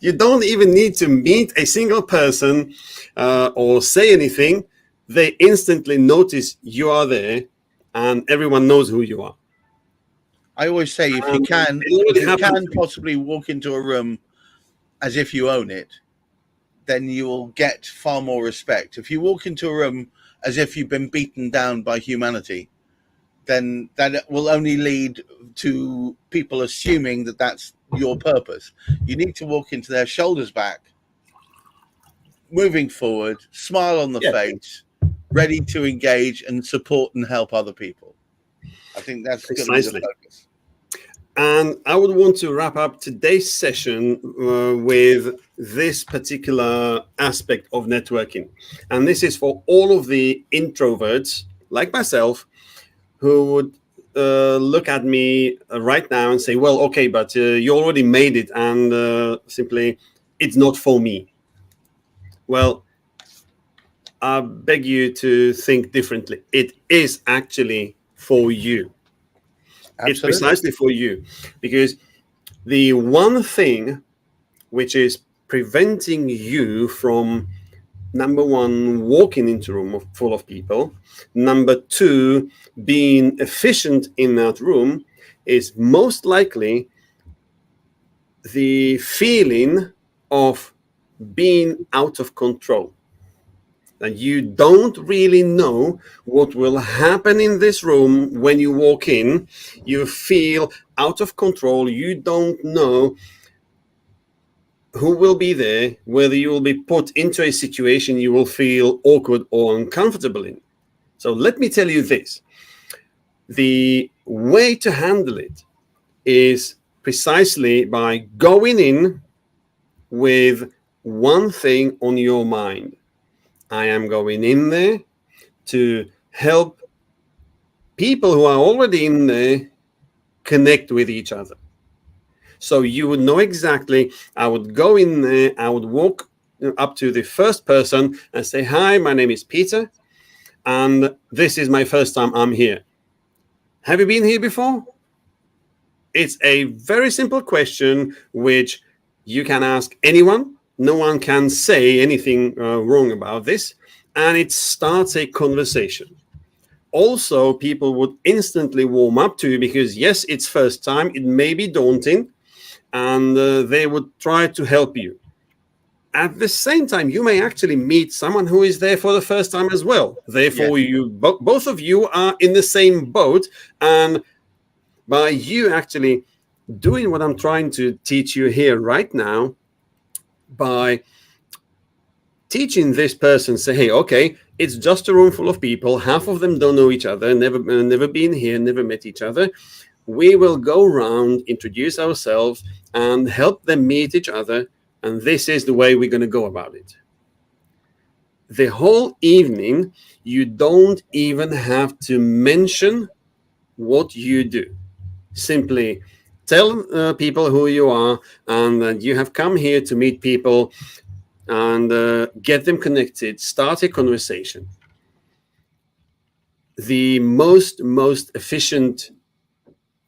You don't even need to meet a single person or say anything. They instantly notice you are there and everyone knows who you are. I always say if you can possibly walk into a room as if you own it, then you will get far more respect. If you walk into a room as if you've been beaten down by humanity, then that will only lead to people assuming that that's your purpose. You need to walk into their shoulders back, moving forward, smile on the face, ready to engage and support and help other people. I think that's going to be the focus. And I would want to wrap up today's session with this particular aspect of networking. And this is for all of the introverts like myself who would look at me right now and say, well, okay, but you already made it and simply it's not for me. Well, I beg you to think differently. It is actually for you. Absolutely. It's precisely for you, because the one thing which is preventing you from, number one, walking into a room full of people, number two, being efficient in that room, is most likely the feeling of being out of control. And you don't really know what will happen in this room when you walk in. You feel out of control. You don't know who will be there, whether you will be put into a situation you will feel awkward or uncomfortable in. So let me tell you this. The way to handle it is precisely by going in with one thing on your mind. I am going in there to help people who are already in there connect with each other. So you would know exactly, I would go in there, I would walk up to the first person and say, hi, my name is Peter, and this is my first time I'm here. Have you been here before? It's a very simple question which you can ask anyone. No one can say anything wrong about this, and it starts a conversation. Also, people would instantly warm up to you because, yes, it's first time, it may be daunting, and they would try to help you. At the same time, you may actually meet someone who is there for the first time as well. Therefore, you both of you are in the same boat, and by you actually doing what I'm trying to teach you here right now, by teaching this person, say, hey, okay, it's just a room full of people. Half of them don't know each other, never been here, never met each other. We will go around, introduce ourselves, and help them meet each other. And this is the way we're going to go about it. The whole evening, you don't even have to mention what you do. Simply tell people who you are, and that you have come here to meet people and get them connected, start a conversation. The most efficient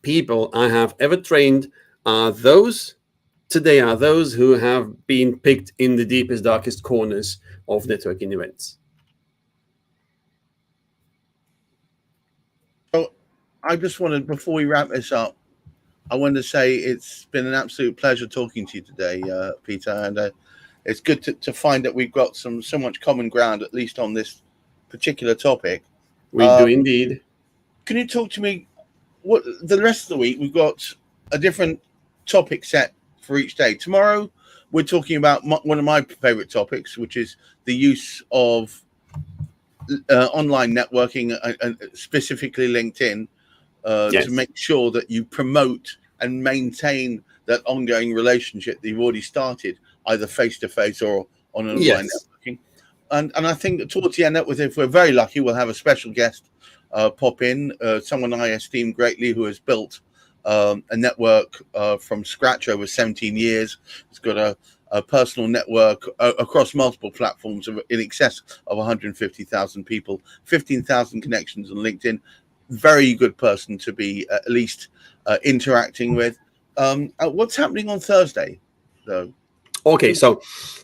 people I have ever trained are those who have been picked in the deepest, darkest corners of networking events. So I just wanted, before we wrap this up, I wanted to say it's been an absolute pleasure talking to you today, Peter, and it's good to find that we've got so much common ground, at least on this particular topic. We do indeed. Can you talk to me? What the rest of the week we've got a different topic set for each day. Tomorrow we're talking about one of my favorite topics, which is the use of online networking, and specifically LinkedIn, Yes. to make sure that you promote and maintain that ongoing relationship that you've already started, either face to face or on an online networking. And I think that towards the end, if we're very lucky, we'll have a special guest pop in, someone I esteem greatly, who has built a network from scratch over 17 years. It's got a personal network across multiple platforms in excess of 150,000 people, 15,000 connections on LinkedIn. Very good person to be at least interacting with. What's happening on Thursday, though? Okay, so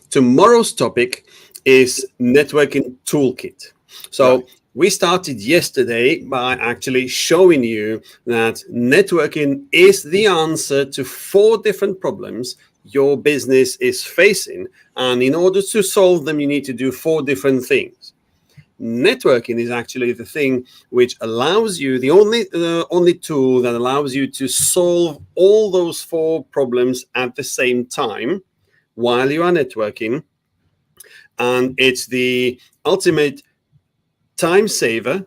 tomorrow's topic is networking toolkit. So we started yesterday by actually showing you that networking is the answer to 4 different problems your business is facing. And in order to solve them, you need to do 4 different things. Networking is actually the thing which allows you, the only tool that allows you to solve all those 4 problems at the same time while you are networking. And it's the ultimate time saver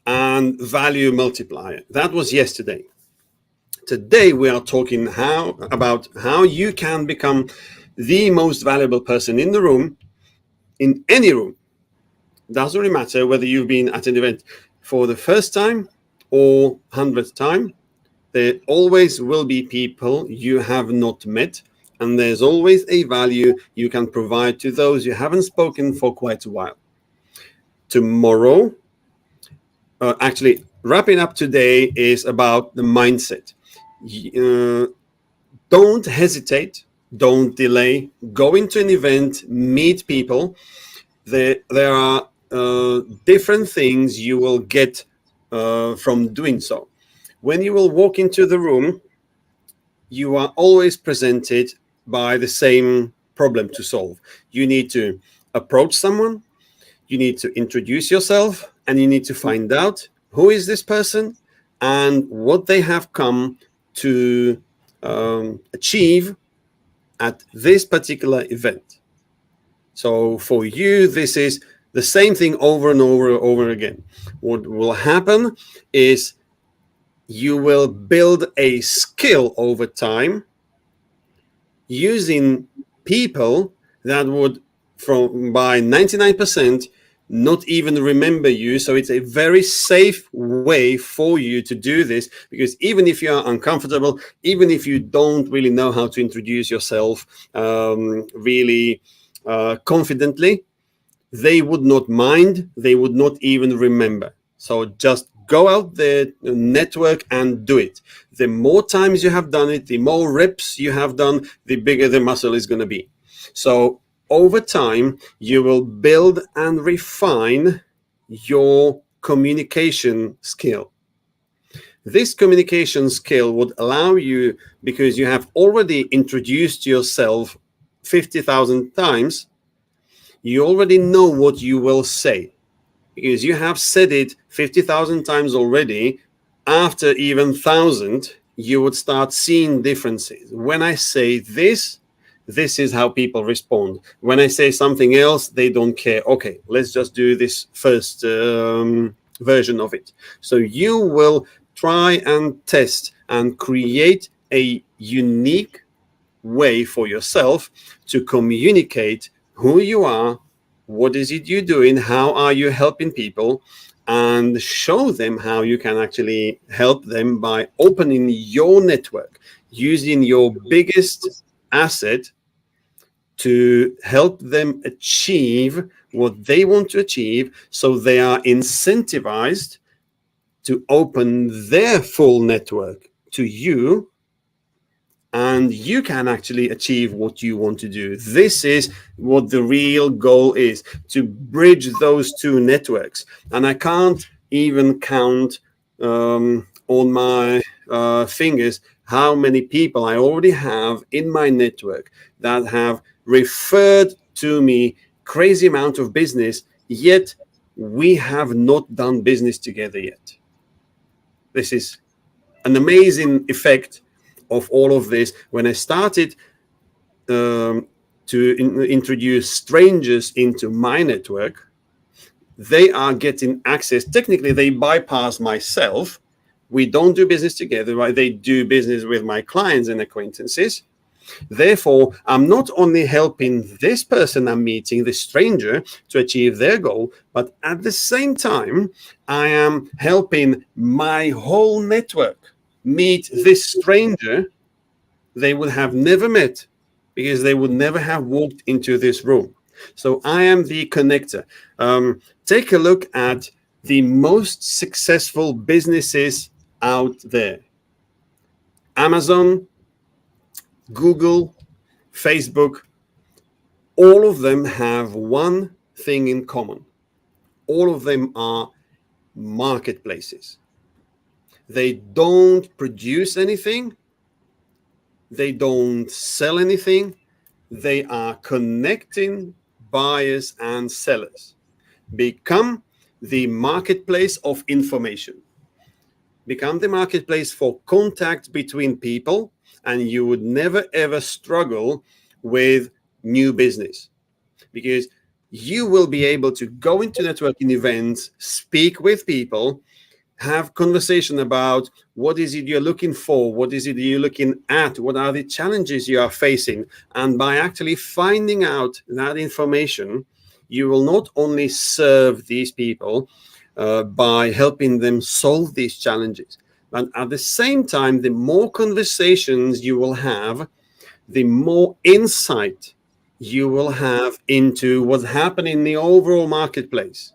and value multiplier. That was yesterday. Today we are talking about how you can become the most valuable person in the room, in any room. Doesn't really matter whether you've been at an event for the first time or 100th time. There always will be people you have not met, and there's always a value you can provide to those you haven't spoken for quite a while. Tomorrow, actually wrapping up today, is about the mindset. Don't hesitate, don't delay, go into an event, meet people. There are different things you will get from doing so. When you will walk into the room, you are always presented by the same problem to solve. You need to approach someone, you need to introduce yourself, and you need to find out who is this person and what they have come to achieve at this particular event. So for you, this is the same thing over and over again. What will happen is you will build a skill over time using people that would, from by 99%, not even remember you. So it's a very safe way for you to do this, because even if you are uncomfortable, even if you don't really know how to introduce yourself really confidently, they would not mind, they would not even remember. So just go out there, network, and do it. The more times you have done it, the more reps you have done, the bigger the muscle is going to be. So over time, you will build and refine your communication skill. This communication skill would allow you, because you have already introduced yourself 50,000 times, you already know what you will say, because you have said it 50,000 times already. After even 1,000, you would start seeing differences. When I say this, this is how people respond. When I say something else, they don't care. Okay, let's just do this first version of it. So you will try and test and create a unique way for yourself to communicate who you are, what is it you're doing, how are you helping people, and show them how you can actually help them by opening your network, using your biggest asset to help them achieve what they want to achieve, so they are incentivized to open their full network to you, and you can actually achieve what you want to do. This is what the real goal is, to bridge those two networks. And I can't even count on my fingers how many people I already have in my network that have referred to me crazy amount of business, yet we have not done business together yet. This is an amazing effect of all of this. When I started to introduce strangers into my network, they are getting access. Technically, they bypass myself. We don't do business together, right? They do business with my clients and acquaintances. Therefore, I'm not only helping this person I'm meeting, this stranger, to achieve their goal, but at the same time, I am helping my whole network meet this stranger they would have never met, because they would never have walked into this room. So I am the connector. Take a look at the most successful businesses out there: Amazon, Google, Facebook. All of them have one thing in common. All of them are marketplaces. They don't produce anything. They don't sell anything. They are connecting buyers and sellers. Become the marketplace of information. Become the marketplace for contact between people, and you would never ever struggle with new business, because you will be able to go into networking events, speak with people, have conversation about what is it you're looking for, what is it you're looking at, what are the challenges you are facing. And by actually finding out that information, you will not only serve these people by helping them solve these challenges, but at the same time, the more conversations you will have, the more insight you will have into what's happening in the overall marketplace.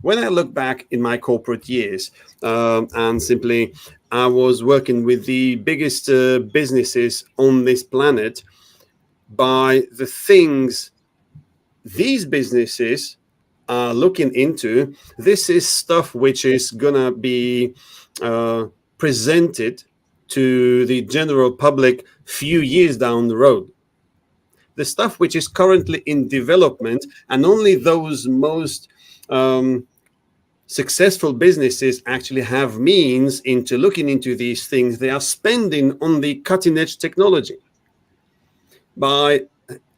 When I look back in my corporate years, and simply I was working with the biggest businesses on this planet, by the things these businesses are looking into, this is stuff which is gonna be presented to the general public few years down the road. The stuff which is currently in development, and only those most successful businesses actually have means into looking into these things, they are spending on the cutting edge technology. By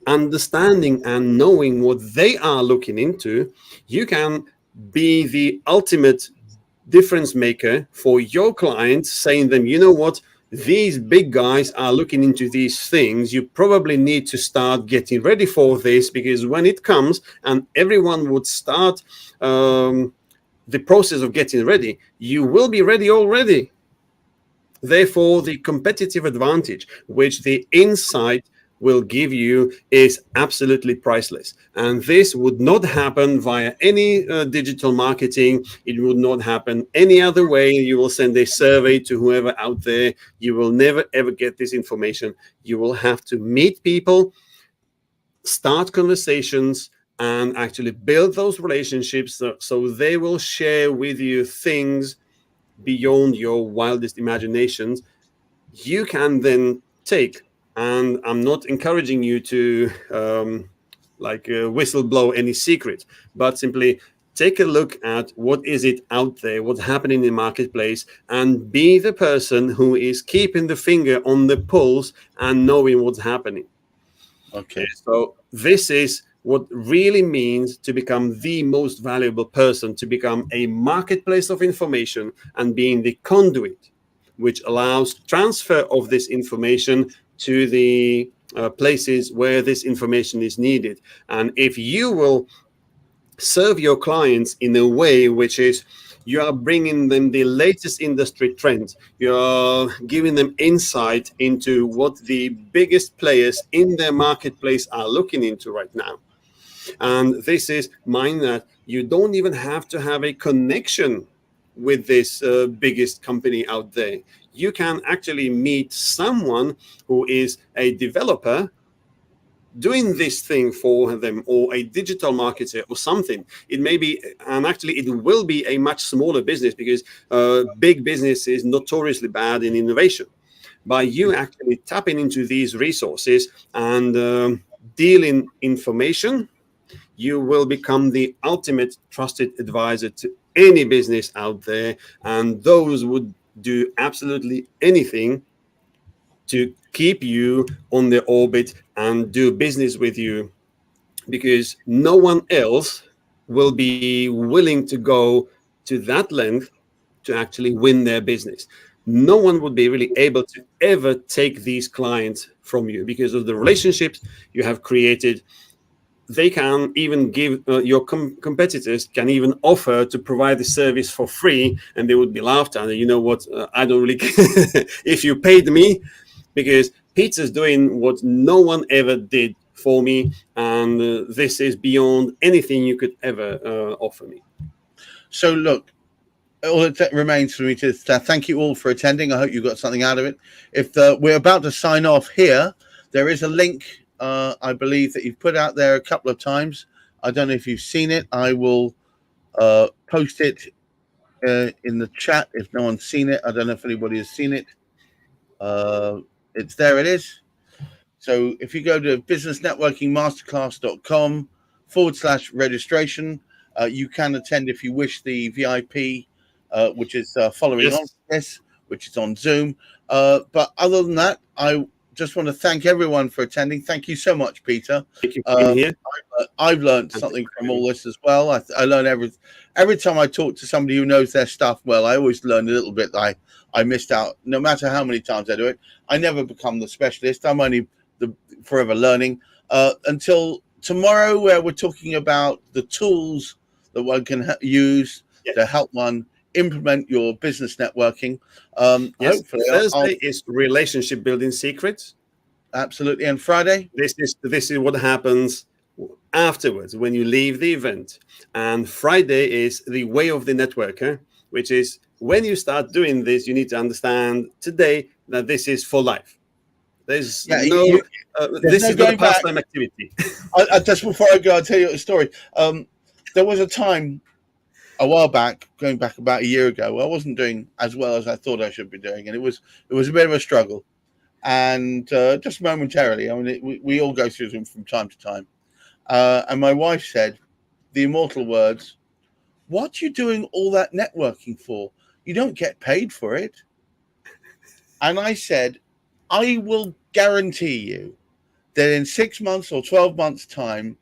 understanding and knowing what they are looking into, you can be the ultimate difference maker for your clients, saying them, you know what, these big guys are looking into these things. You probably need to start getting ready for this, because when it comes and everyone would start the process of getting ready, you will be ready already. Therefore, the competitive advantage which the insight will give you is absolutely priceless. And this would not happen via any digital marketing. It would not happen any other way. You will send a survey to whoever out there. You will never, ever get this information. You will have to meet people, start conversations, and actually build those relationships, so they will share with you things beyond your wildest imaginations. You can then take, and I'm not encouraging you to whistle blow any secret, but simply take a look at what is it out there, what's happening in the marketplace, and be the person who is keeping the finger on the pulse and knowing what's happening. Okay. So this is what really means to become the most valuable person, to become a marketplace of information and being the conduit which allows transfer of this information to the places where this information is needed. And if you will serve your clients in a way which is, you are bringing them the latest industry trends, you're giving them insight into what the biggest players in their marketplace are looking into right now. And this is mine, that you don't even have to have a connection with this biggest company out there. You can actually meet someone who is a developer doing this thing for them, or a digital marketer or something. It may be, and actually it will be, a much smaller business, because big business is notoriously bad in innovation. By you actually tapping into these resources and dealing information, you will become the ultimate trusted advisor to any business out there, and those would do absolutely anything to keep you on their orbit and do business with you, because no one else will be willing to go to that length to actually win their business. No one would be really able to ever take these clients from you because of the relationships you have created. They can even give your competitors can even offer to provide the service for free, and they would be laughed at. You know what? I don't really care if you paid me, because Peter's doing what no one ever did for me, and this is beyond anything you could ever offer me. So look, all that remains for me to thank you all for attending. I hope you got something out of it. If we're about to sign off here, there is a link, I believe, that you've put out there a couple of times. I don't know if you've seen it. I will post it in the chat if no one's seen it. I don't know if anybody has seen it. It's there. It is. So if you go to businessnetworkingmasterclass.com/registration, you can attend if you wish the VIP, which is following on Yes. this, which is on Zoom. But other than that, I just want to thank everyone for attending. Thank you so much, Peter. Thank you for being here. I've learned something from all this as well. I learn every time I talk to somebody who knows their stuff well. I always learn a little bit that I missed out. No matter how many times I do it, I never become the specialist. I'm only the forever learning until tomorrow, where we're talking about the tools that one can use to help one implement your business networking. Yes. Hopefully, Thursday is relationship building secrets. Absolutely. And Friday, this is what happens afterwards when you leave the event. And Friday is the way of the networker, which is, when you start doing this, you need to understand today that this is for life. There's yeah, no there's this no is not a going back. pastime activity. Just before I go, I'll tell you a story. There was a time a while back, going back about a year ago, where I wasn't doing as well as I thought I should be doing, and it was a bit of a struggle, and just momentarily. I mean, we all go through them from time to time. And my wife said the immortal words, "What are you doing all that networking for? You don't get paid for it." And I said, "I will guarantee you that in 6 months or 12 months' time,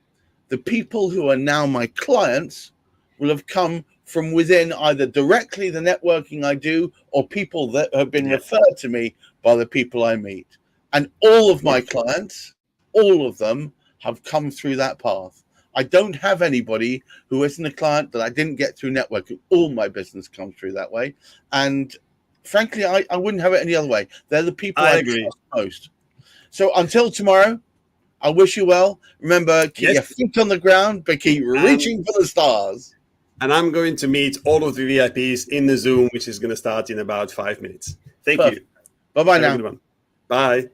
the people who are now my clients will have come from within either directly the networking I do or people that have been referred to me by the people I meet. And all of my clients, all of them have come through that path. I don't have anybody who isn't a client that I didn't get through networking. All my business comes through that way. And frankly, I wouldn't have it any other way. They're the people I trust most. So until tomorrow, I wish you well. Remember, keep your feet on the ground, but keep reaching for the stars. And I'm going to meet all of the VIPs in the Zoom, which is going to start in about 5 minutes. Thank you. Bye-bye now. Bye.